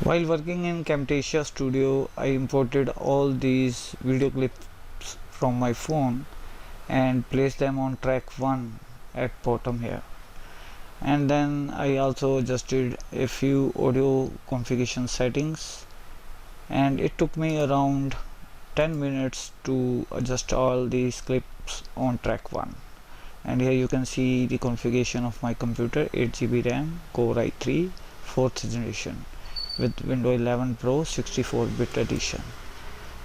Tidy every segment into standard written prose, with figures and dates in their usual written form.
While working in Camtasia Studio, I imported all these video clips from my phone and placed them on track 1 at bottom here. And then I also adjusted a few audio configuration settings, and it took me around 10 minutes to adjust all these clips on track 1. And here you can see the configuration of my computer: 8 GB RAM, Core i3 4th generation with Windows 11 Pro 64-bit edition.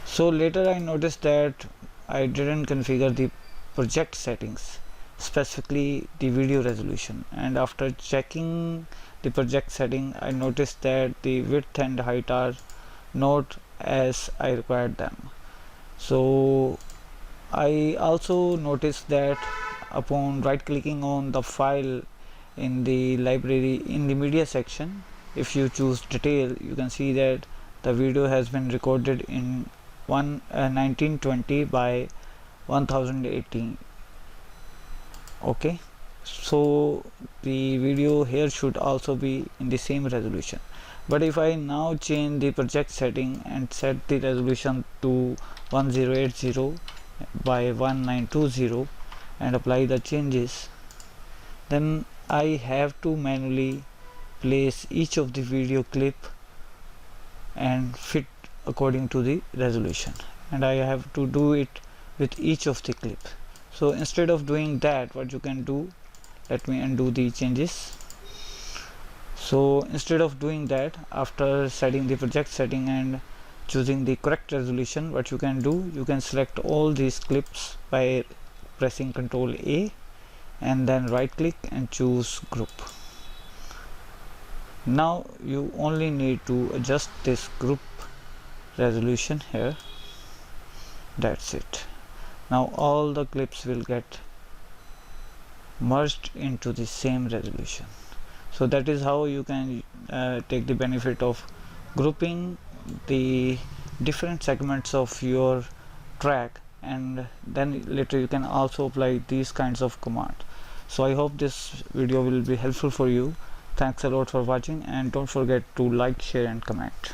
So later I noticed that I didn't configure the project settings, specifically the video resolution, and after checking the project setting I noticed that the width and height are not as I required them. So I also noticed that upon right clicking on the file in the library in the media section, if you choose detail, you can see that the video has been recorded in 1920 by 1080. Okay, so the video here should also be in the same resolution. But if I now change the project setting and set the resolution to 1080 by 1920 and apply the changes, then I have to manually place each of the video clip and fit according to the resolution, and I have to do it with each of the clips. So instead of doing that, what you can do, let me undo the changes. So instead of doing that, after setting the project setting and choosing the correct resolution, what you can do, you can select all these clips by pressing Ctrl A and then right click and choose group. Now you only need to adjust this group resolution here. That's it. Now all the clips will get merged into the same resolution. So that is how you can take the benefit of grouping the different segments of your track, and then later you can also apply these kinds of commands. So I hope this video will be helpful for you. Thanks a lot for watching, and don't forget to like, share and comment.